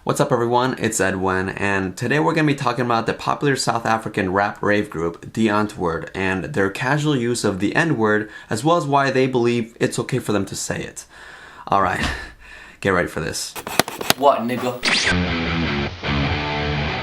What's up everyone, it's Edwin, and today we're going to be talking about the popular South African rap rave group, the Antwoord, and their casual use of the N-word, as well as why they believe it's okay for them to say it. Alright, get ready for this. What, nigga?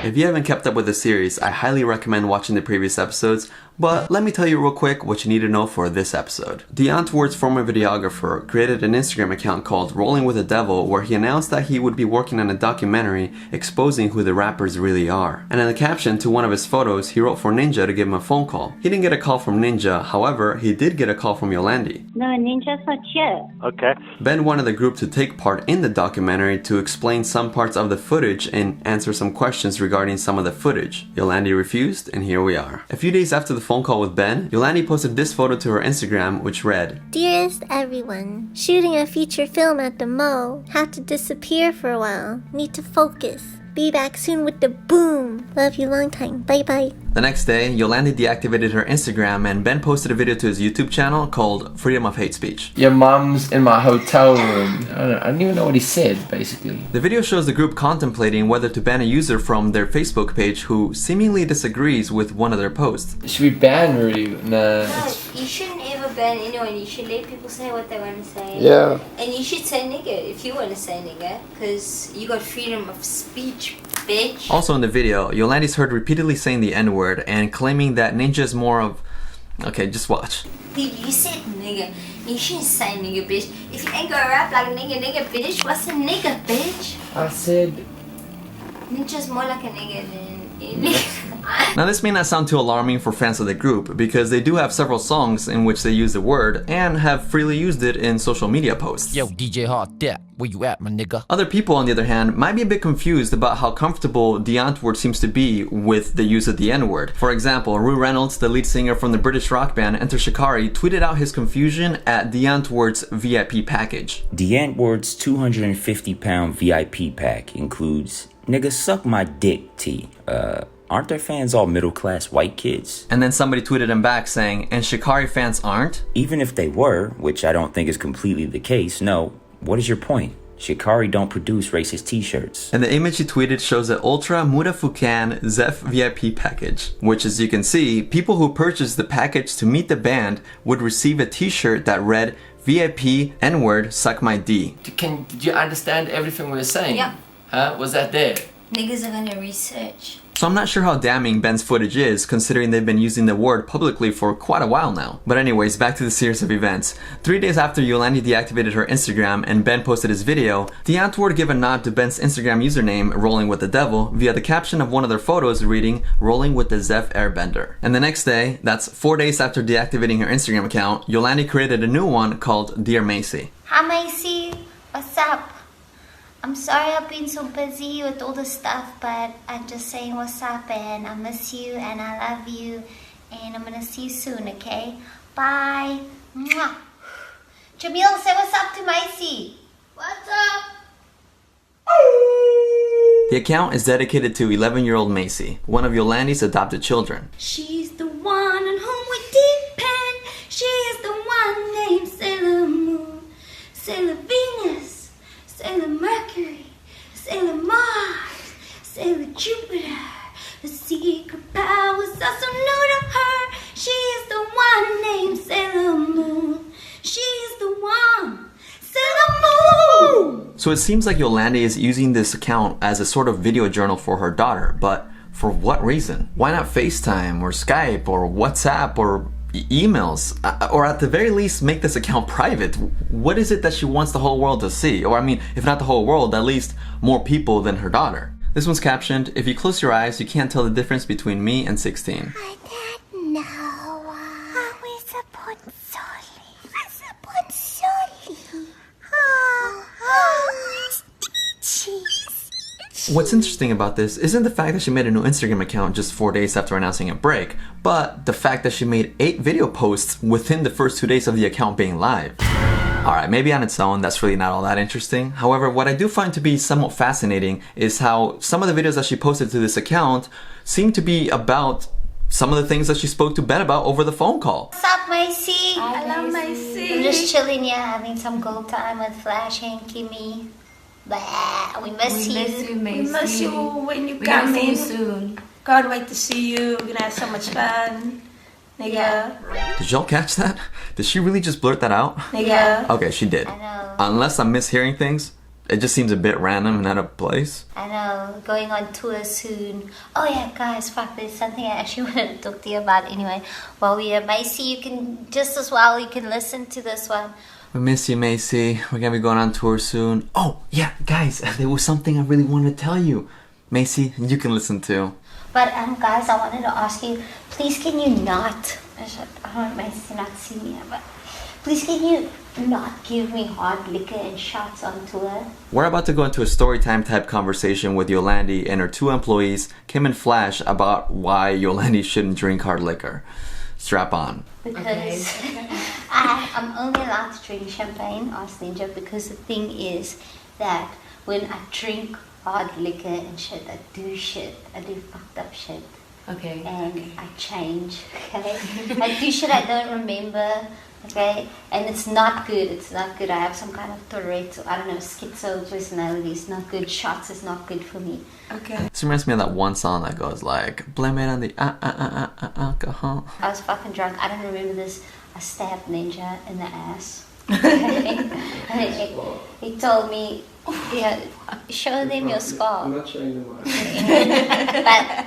If you haven't kept up with the series, I highly recommend watching the previous episodes, but let me tell you real quick what you need to know for this episode. The Antwoord's former videographer created an Instagram account called Rolling with the Devil where he announced that he would be working on a documentary exposing who the rappers really are. And in the caption to one of his photos, he wrote for Ninja to give him a phone call. He didn't get a call from Ninja, however, he did get a call from Yolandi. No, Ninja's not here. Okay. Ben wanted the group to take part in the documentary to explain some parts of the footage and answer some questions regarding some of the footage. Yolandi refused, and here we are. A few days after the phone call with Ben, Yolandi posted this photo to her Instagram, which read, "Dearest everyone, shooting a feature film at the mall. Had to disappear for a while. Need to focus. Be back soon with the boom. Love you long time. Bye bye." The next day, Yolandi deactivated her Instagram and Ben posted a video to his YouTube channel called Freedom of Hate Speech. Your mum's in my hotel room. I don't even know what he said, basically. The video shows the group contemplating whether to ban a user from their Facebook page who seemingly disagrees with one of their posts. Should we ban Rudy? No. You shouldn't ever ban anyone. You should let people say what they want to say. Yeah. And you should say nigga if you want to say nigga, because you got freedom of speech, bitch. Also in the video, Yolandi's heard repeatedly saying the N-word and claiming that Ninja is more of... Okay, just watch. Dude, you said nigga. You shouldn't say nigga, bitch. If you ain't gonna rap like nigga, bitch, what's a nigga, bitch? I said... Ninja's more like a nigga than... Now this may not sound too alarming for fans of the group because they do have several songs in which they use the word and have freely used it in social media posts. Yo, DJ Hard That, where you at, my nigga? Other people, on the other hand, might be a bit confused about how comfortable the Antwoord seems to be with the use of the N-word. For example, Rue Reynolds, the lead singer from the British rock band Enter Shikari, tweeted out his confusion at the Antwoord's VIP package. The Antwoord's £250 VIP pack includes "Nigga suck my dick" T. Aren't their fans all middle-class white kids? And then somebody tweeted him back saying, "And Shikari fans aren't?" Even if they were, which I don't think is completely the case, no, what is your point? Shikari don't produce racist t-shirts. And the image he tweeted shows an Ultra Murafukan Zef VIP package, which as you can see, people who purchased the package to meet the band would receive a t-shirt that read VIP N-word suck my D. Did you understand everything we were saying? Yeah. Huh? Was that there? Niggas are gonna research. So I'm not sure how damning Ben's footage is, considering they've been using the word publicly for quite a while now. But anyways, back to the series of events. 3 days after Yolandi deactivated her Instagram and Ben posted his video, the Antwoord gave a nod to Ben's Instagram username, Rolling with the Devil, via the caption of one of their photos reading, "Rolling with the Zef Airbender." And the next day, that's 4 days after deactivating her Instagram account, Yolandi created a new one called Dear Macy. Hi Macy, what's up? I'm sorry I've been so busy with all the stuff, but I'm just saying what's up and I miss you and I love you and I'm gonna see you soon, okay? Bye. Mwah. Jamil, say what's up to Macy. What's up? The account is dedicated to 11-year-old Macy, one of Yolandi's adopted children. She's the one on whom we depend. She is the one named Sailor Moon, Sailor Venus, Sailor Mercury, Sailor Mars, Sailor Jupiter. The secret powers are so new to her. She is the one named Sailor Moon. She is the one, Sailor Moon. So it seems like Yolandi is using this account as a sort of video journal for her daughter, but for what reason? Why not FaceTime or Skype or WhatsApp or emails, or at the very least make this account private? What is it that she wants the whole world to see? Or I mean, if not the whole world, at least more people than her daughter. This one's captioned, "If you close your eyes, you can't tell the difference between me and 16. I don't know. We support Soli. I support Soli. What's interesting about this isn't the fact that she made a new Instagram account just 4 days after announcing a break, but the fact that she made 8 video posts within the first 2 days of the account being live. Alright, maybe on its own, that's really not all that interesting. However, what I do find to be somewhat fascinating is how some of the videos that she posted to this account seem to be about some of the things that she spoke to Ben about over the phone call. What's up, Macy? I love Macy. I'm just chilling here, having some go time with Flash and Kimmy. Blah, we miss you. Macy. We miss you when you We're gonna come see you in. soon. Can't wait to see you. We're gonna have so much fun. Nigga. Yeah. Did y'all catch that? Did she really just blurt that out? Nigga. Yeah. Okay, she did. I know. Unless I'm mishearing things, it just seems a bit random and out of place. I know, going on tour soon. Oh yeah, guys, fuck, there's something I actually wanted to talk to you about anyway. While we are Macy, you can, just as well, you can listen to this one. We miss you, Macy. We're gonna be going on tour soon. Oh, yeah, guys, there was something I really wanted to tell you. Macy, you can listen too. But guys, I wanted to ask you, please can you not, I don't want Macy to not see me, but please can you not give me hard liquor and shots on tour? We're about to go into a story time type conversation with Yolandi and her 2 employees, Kim and Flash, about why Yolandi shouldn't drink hard liquor. Strap on. Because I'm only allowed to drink champagne, ask Ninja, because the thing is that when I drink hard liquor and shit, I do fucked up shit. Okay. And I change, okay? I do shit I don't remember, okay? And it's not good, I have some kind of Tourette, I don't know, schizo personality, it's not good. Shots is not good for me. Okay. This reminds me of that one song that goes like, blame it on the alcohol. I was fucking drunk, I don't remember this. I stabbed Ninja in the ass. Okay? He told me, yeah, show them your scar. I'm not showing them mine. But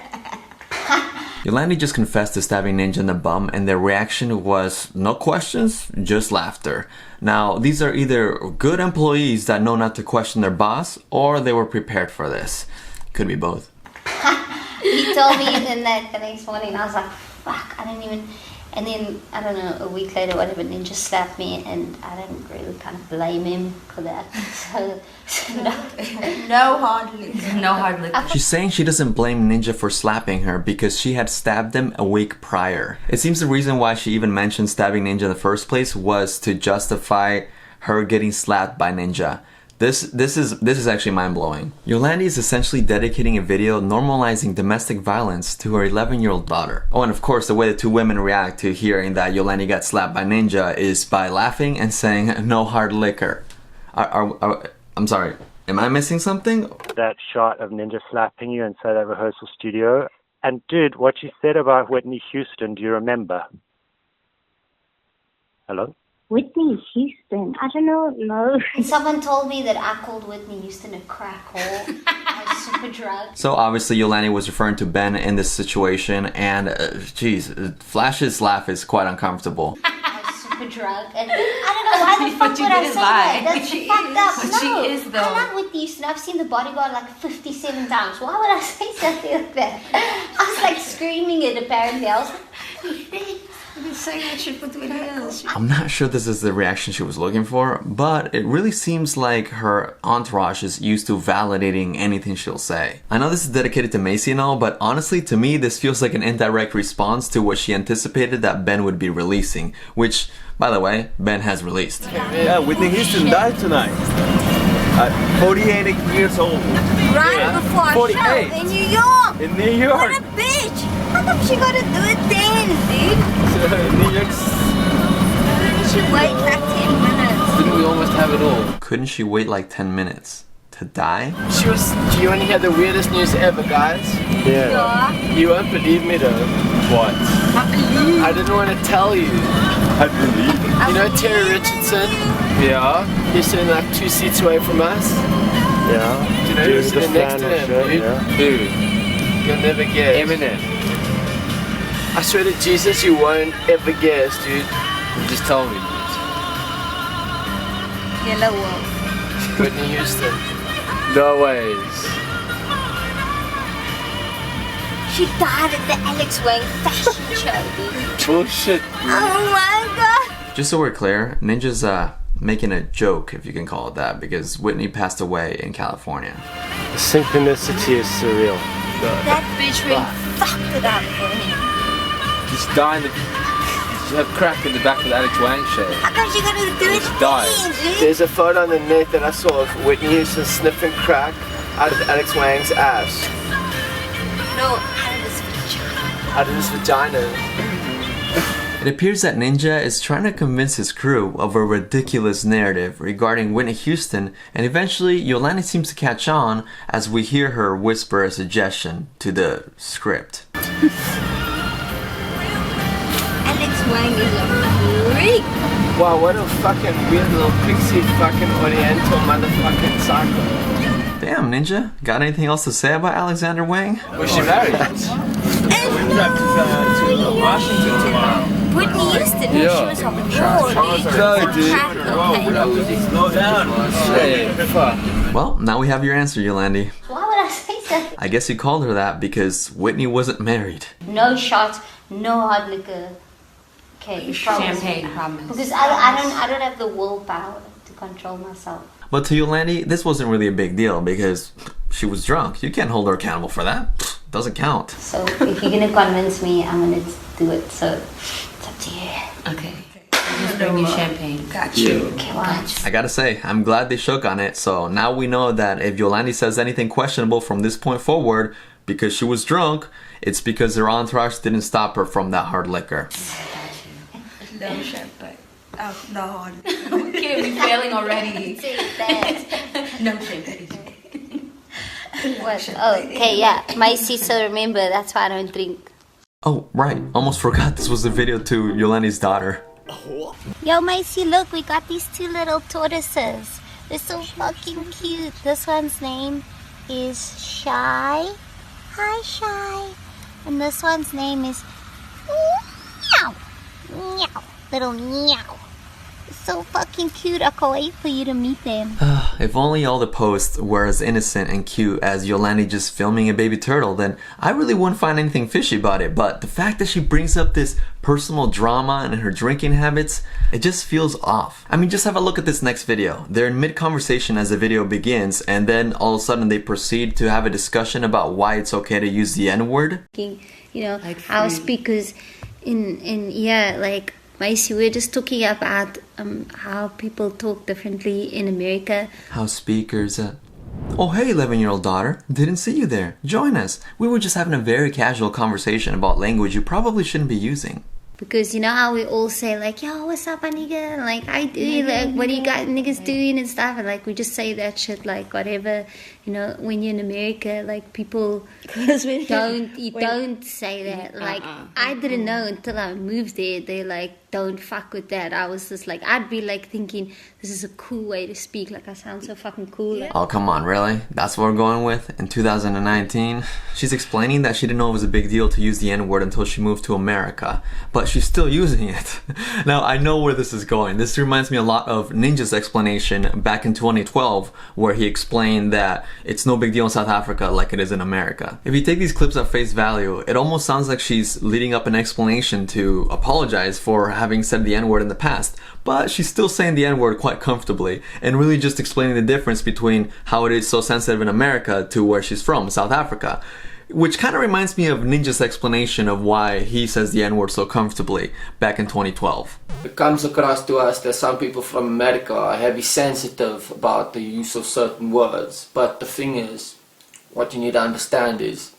Yolandi just confessed to stabbing Ninja in the bum, and their reaction was no questions, just laughter. Now, these are either good employees that know not to question their boss, or they were prepared for this. Could be both. he told me in that the next morning, I was like, fuck, I didn't even. And then, I don't know, a week later, whatever, Ninja slapped me, and I didn't really kind of blame him for that. So no. No hard liquor. No hard liquor. She's saying she doesn't blame Ninja for slapping her because she had stabbed him a week prior. It seems the reason why she even mentioned stabbing Ninja in the first place was to justify her getting slapped by Ninja. This is actually mind-blowing. Yolandi is essentially dedicating a video normalizing domestic violence to her 11-year-old daughter. Oh, and of course, the way the 2 women react to hearing that Yolandi got slapped by Ninja is by laughing and saying, no hard liquor. I'm sorry, am I missing something? That shot of Ninja slapping you inside that rehearsal studio. And dude, what you said about Whitney Houston, do you remember? Hello? Whitney Houston. I don't know. No. Someone told me that I called Whitney Houston a crack hole. I was super drunk. So obviously Yolandi was referring to Ben in this situation, and Flash's laugh is quite uncomfortable. I was super drunk, and I don't know why the fuck would I say that? That's fucked up. But No, she is, though. I love Whitney Houston. I've seen The Bodyguard like 57 times. Why would I say something like that? I was like screaming it apparently. I was like, You've been saying that shit for 3 years. I'm not sure this is the reaction she was looking for, but it really seems like her entourage is used to validating anything she'll say. I know this is dedicated to Macy and all, but honestly, to me, this feels like an indirect response to what she anticipated that Ben would be releasing, which, by the way, Ben has released. Yeah, Whitney Houston died tonight. At 48 years old. Right before our 48. show in New York. In New York. What a bitch. How come she gotta do it then, dude? New York's... Didn't she wait like 10 minutes? Didn't we almost have it all? Couldn't she wait like 10 minutes to die? She only had the weirdest news ever, guys. Yeah. You won't believe me though. What? I didn't want to tell you. I believe. You know Terry Richardson? Yeah. He's sitting like 2 seats away from us. Yeah. Do you know who's sitting next to him, dude? Yeah. Who? You'll never guess. Eminem. I swear to Jesus, you won't ever guess, dude. You just told me. Yellow Wolf. Whitney Houston. No ways. She died at the Alex Wang fashion show, dude. Bullshit. Oh my god. Just so we're clear, Ninja's making a joke, if you can call it that, because Whitney passed away in California. The synchronicity is surreal. That bitch really fucked it up for him. Just dying. She had crack in the back of the Alex Wang show. How come she gonna do it died. then, dude? There's a photo on the net that I saw of Whitney Houston sniffing crack out of Alex Wang's ass. No, out of his vagina. Out of his vagina. It appears that Ninja is trying to convince his crew of a ridiculous narrative regarding Whitney Houston, and eventually Yolandi seems to catch on as we hear her whisper a suggestion to the script. Alex Wang is a freak. Wow, what a fucking weird little pixie fucking oriental motherfucking psycho. Damn, Ninja, got anything else to say about Alexander Wang? Was she married? We drive to Washington tomorrow. Whitney Houston, she was on the board. Slow down. Hey, fuck. Well, now we have your answer, Yolandi. Why would I say that? I guess you called her that because Whitney wasn't married. No shots, no hard liquor. Okay, Champagne, promise. Because I don't have the willpower to control myself. But to Yolandi, this wasn't really a big deal because she was drunk. You can't hold her accountable for that. Doesn't count. So if you're gonna convince me, I'm gonna do it. So it's up to you. Okay. Just bring you champagne. Got you. Okay, watch. I gotta say, I'm glad they shook on it. So now we know that if Yolandi says anything questionable from this point forward because she was drunk, it's because her entourage didn't stop her from that hard liquor. No champagne. Oh, no. Okay, we're failing already. No champagne. What? Oh, okay, yeah. My sister, remember, that's why I don't drink. Oh, right. Almost forgot this was the video to Yolandi's daughter. Yo, Macy, look, we got these two little tortoises. They're so fucking cute. This one's name is Shy. Hi, Shy. And this one's name is Meow. Meow. Little Meow. So fucking cute. I can't wait for you to meet them. If only all the posts were as innocent and cute as Yolandi just filming a baby turtle, then I really wouldn't find anything fishy about it. But the fact that she brings up this personal drama and her drinking habits, it just feels off. I mean, just have a look at this next video. They're in mid-conversation as the video begins, and then all of a sudden they proceed to have a discussion about why it's okay to use the N-word. You know, like our speakers like Macy, we're just talking about how people talk differently in America. How speakers... Oh, hey, 11-year-old daughter. Didn't see you there. Join us. We were just having a very casual conversation about language you probably shouldn't be using. Because you know how we all say like, yo, what's up, my nigga? Like, I do, like, what do you got niggas doing and stuff? And like, we just say that shit, like, whatever. You know, when you're in America, like, people don't say that. Like, I didn't know until I moved there. They like, don't fuck with that. I was just like, I'd be like thinking, this is a cool way to speak. Like, I sound so fucking cool. Like, oh, come on, really? That's what we're going with in 2019? She's explaining that she didn't know it was a big deal to use the N-word until she moved to America. But she's still using it. Now, I know where this is going. This reminds me a lot of Ninja's explanation back in 2012, where he explained that it's no big deal in South Africa like it is in America. If you take these clips at face value, it almost sounds like she's leading up an explanation to apologize for having said the N-word in the past, but she's still saying the N-word quite comfortably and really just explaining the difference between how it is so sensitive in America to where she's from, South Africa. Which kind of reminds me of Ninja's explanation of why he says the N-word so comfortably back in 2012. It comes across to us that some people from America are heavy sensitive about the use of certain words, but the thing is, what you need to understand is,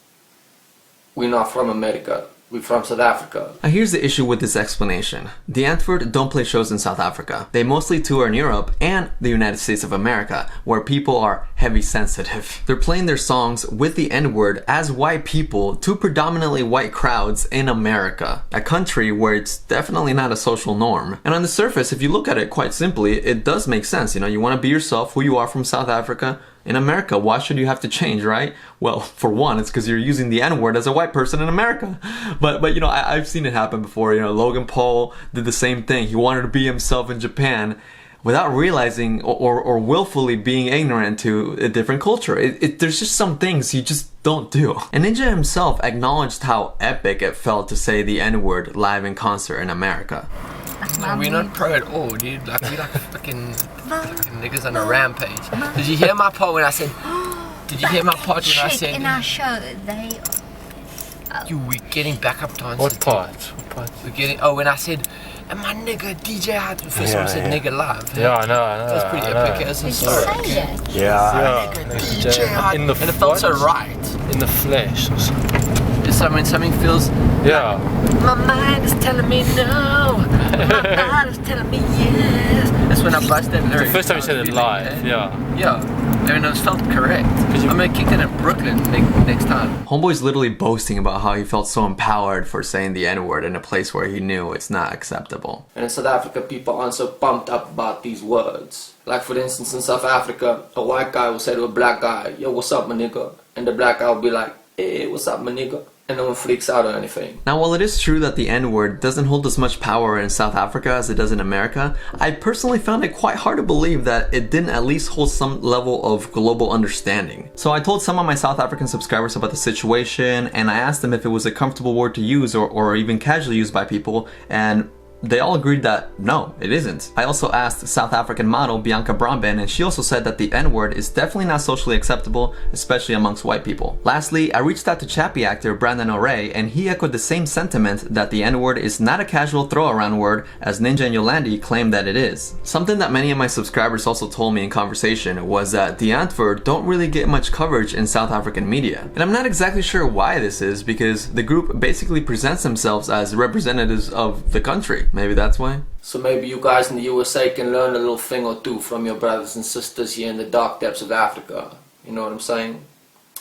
we're not from America. We're from South Africa. Now here's the issue with this explanation. The Antwoord don't play shows in South Africa. They mostly tour in Europe and the United States of America, where people are heavy sensitive. They're playing their songs with the N-word as white people to predominantly white crowds in America, a country where it's definitely not a social norm. And on the surface, if you look at it quite simply, it does make sense. You know, you want to be yourself, who you are from South Africa. In America, why should you have to change, right? Well, for one, it's because you're using the N-word as a white person in America. But you know, I've seen it happen before. You know, Logan Paul did the same thing. He wanted to be himself in Japan without realizing or willfully being ignorant to a different culture. There's just some things you just don't do. And Ninja himself acknowledged how epic it felt to say the N-word live in concert in America. No, we're not pro at all, dude. Like, we're like fucking niggas on a rampage. Did you hear my part when I said... Did you hear my part when I said... in our show, they... You were getting backup dancers. What part? We're getting... Oh, when I said... And my nigga, DJ had... First time I said nigga live. Yeah, I know. That's pretty epic. As a story. Yeah. DJ had... In the and it felt so right. In the flesh. It's So when something feels, yeah, my mind is telling me no, my heart is telling me yes. That's when I bust that lyric. The first time you said it live, yeah. Yeah. I mean, it felt correct. I'm gonna kick that in Brooklyn next time. Homeboy's literally boasting about how he felt so empowered for saying the N-word in a place where he knew it's not acceptable. And in South Africa, people aren't so pumped up about these words. Like for instance, in South Africa, a white guy will say to a black guy, yo, what's up, my nigga? And the black guy will be like, hey, what's up, my nigga? And no one freaks out or anything. Now, while it is true that the N-word doesn't hold as much power in South Africa as it does in America, I personally found it quite hard to believe that it didn't at least hold some level of global understanding. So I told some of my South African subscribers about the situation, and I asked them if it was a comfortable word to use or even casually used by people, and they all agreed that no, it isn't. I also asked South African model Bianca Bromben, and she also said that the N-word is definitely not socially acceptable, especially amongst white people. Lastly, I reached out to Chappie actor Brandon O'Ray, and he echoed the same sentiment that the N-word is not a casual throw-around word as Ninja and Yolandi claim that it is. Something that many of my subscribers also told me in conversation was that the Antwoord don't really get much coverage in South African media. And I'm not exactly sure why this is, because the group basically presents themselves as representatives of the country. Maybe that's why. So maybe you guys in the USA can learn a little thing or two from your brothers and sisters here in the dark depths of Africa. You know what I'm saying?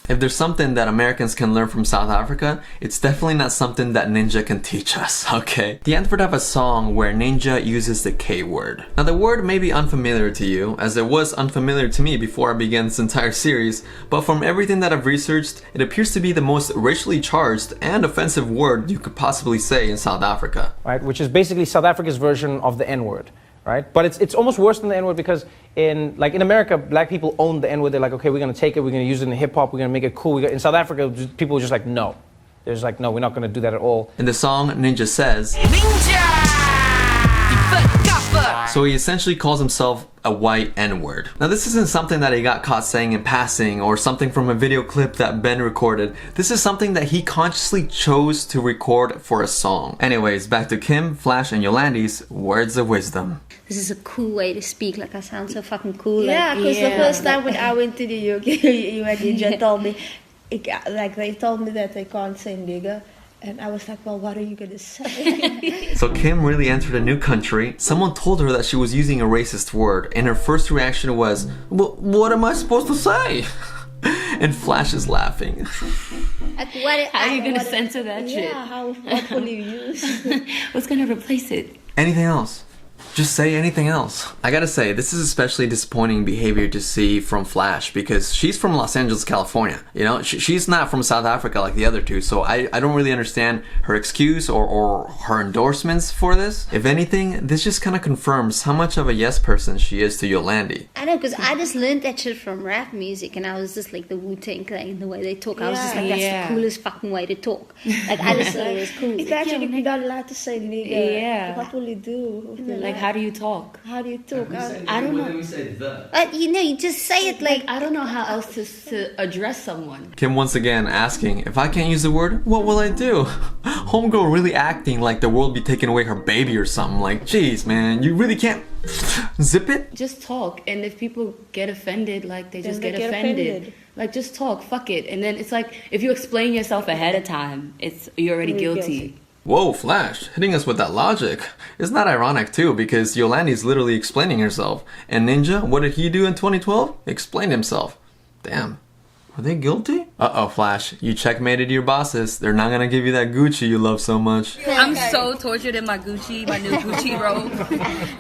If there's something that Americans can learn from South Africa, it's definitely not something that Ninja can teach us, okay? The Antwoord have a song where Ninja uses the K word. Now the word may be unfamiliar to you, as it was unfamiliar to me before I began this entire series, but from everything that I've researched, it appears to be the most racially charged and offensive word you could possibly say in South Africa. Right, which is basically South Africa's version of the N-word. Right? But it's almost worse than the N-word because in America, black people own the N-word. They're like, okay, we're going to take it, we're going to use it in hip-hop, we're going to make it cool. In South Africa, people are just like, no. They're just like, no, we're not going to do that at all. In the song, Ninja says, Ninja! so he essentially calls himself a white N-word. Now this isn't something that he got caught saying in passing or something from a video clip that Ben recorded. This is something that he consciously chose to record for a song. Anyways, back to Kim, Flash, and Yolandi's words of wisdom. This is a cool way to speak, like I sound so fucking cool. Yeah, because like, the first time when I went to the UK, you and Ninja told me, they told me that they can't say nigger. And I was like, well, what are you going to say? So Kim really entered a new country. Someone told her that she was using a racist word, and her first reaction was, well, what am I supposed to say? And Flash is laughing. How are you going to censor that shit? Yeah, what will you use? What's going to replace it? Anything else? Just say anything else. I gotta say, this is especially disappointing behavior to see from Flash because she's from Los Angeles, California. You know, she's not from South Africa like the other two, so I don't really understand her excuse or her endorsements for this. If anything, this just kind of confirms how much of a yes person she is to Yolandi. I know, because I just learned that shit from rap music, and I was just like the Wu-Tang Clan, the way they talk. I was just like, that's the coolest fucking way to talk. Like, I just thought it was cool. Imagine if you're not allowed to say nigga. Yeah. What will you do? Like, how do you talk? How do you talk? I don't know. we say the? You know, you just say it like, I don't know how else to address someone. Kim once again asking, if I can't use the word, what will I do? Homegirl really acting like the world be taking away her baby or something. Like, geez, man, you really can't zip it? Just talk, and if people get offended, like they just get offended. Like, just talk, fuck it. And then it's like, if you explain yourself ahead of time, you're already guilty. Whoa, Flash, hitting us with that logic. Isn't that ironic too, because Yolandi's literally explaining herself. And Ninja, what did he do in 2012? Explained himself. Damn. Are they guilty? Uh-oh, Flash. You checkmated your bosses. They're not gonna give you that Gucci you love so much. I'm so tortured in my new Gucci robe.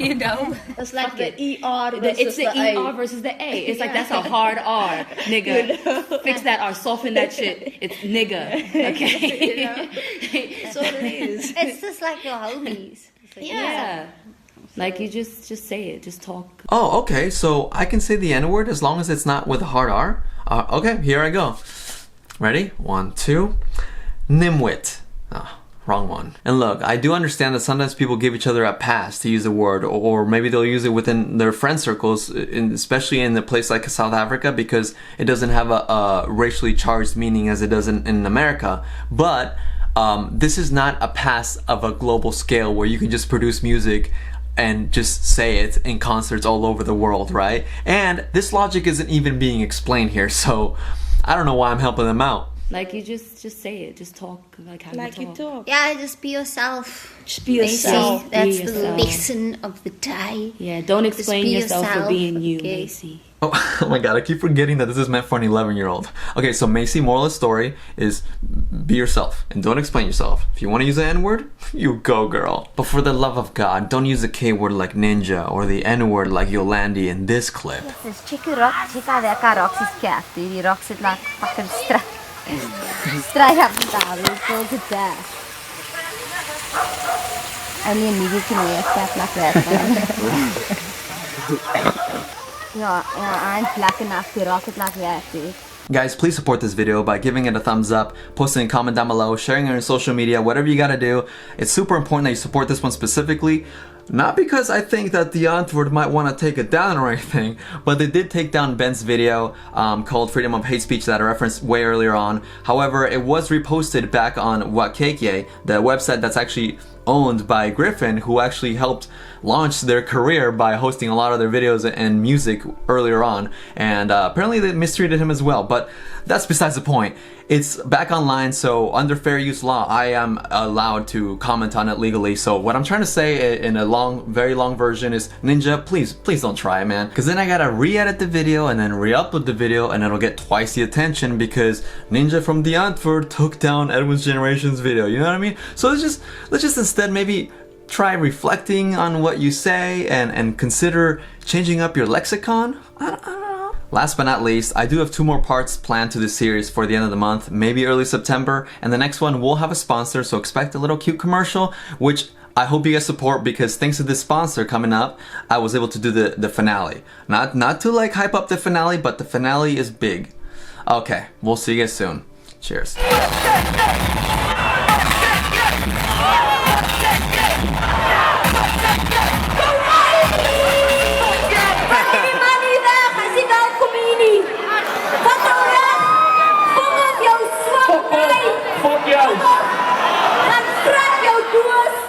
You know? It's like the ER versus it's the A. ER versus the A. It's like, that's a hard R, nigga. Fix that R, soften that shit. It's nigga, okay? You know? That's what it is. It's just like your homies. Like, yeah. Like, you just say it. Just talk. Oh, okay. So I can say the N-word as long as it's not with a hard R? Okay, here I go. Ready? 1, 2. Nimwit. Oh, wrong one. And look, I do understand that sometimes people give each other a pass to use a word, or maybe they'll use it within their friend circles, especially in a place like South Africa, because it doesn't have a racially charged meaning as it does in America. But this is not a pass of a global scale where you can just produce music and just say it in concerts all over the world, right? And this logic isn't even being explained here, so I don't know why I'm helping them out. Like, you just say it. Just talk like how you talk. Yeah, just be yourself. Just be yourself. That's the lesson of the day. Yeah, don't explain yourself for being you, okay. Macy. Oh my god, I keep forgetting that this is meant for an 11-year-old. Okay, so Macy, moral of the story is be yourself and don't explain yourself. If you want to use the N-word, you go, girl. But for the love of God, don't use the K-word like Ninja or the N-word like Yolandi in this clip. Dis check rock, check out that rock's cat. Die rock sit like fucking straight up down. It's all to death. Only a nigga can wear a cat like that. Yeah, I'm black enough to rock it like that, dude. Guys, please support this video by giving it a thumbs up, posting a comment down below, sharing it on social media, whatever you gotta do. It's super important that you support this one specifically. Not because I think that the Antwoord might want to take it down or anything, but they did take down Ben's video called Freedom of Hate Speech that I referenced way earlier on. However, it was reposted back on Wakeke, the website that's actually owned by Griffin, who actually helped launch their career by hosting a lot of their videos and music earlier on, and apparently they mistreated him as well, but that's besides the point. It's back online, so under fair use law, I am allowed to comment on it legally. So what I'm trying to say in a very long version is, Ninja, please don't try it, man, because then I gotta re-edit the video and then re-upload the video, and it'll get twice the attention because Ninja from the Antwoord took down Edwin's Generation's video, you know what I mean? So let's just instead maybe try reflecting on what you say and consider changing up your lexicon. I don't know. Last but not least, I do have 2 more parts planned to this series for the end of the month, maybe early September, and the next one will have a sponsor, so expect a little cute commercial, which I hope you guys support, because thanks to this sponsor coming up, I was able to do the finale. Not to like hype up the finale, but the finale is big. Okay, we'll see you guys soon. Cheers.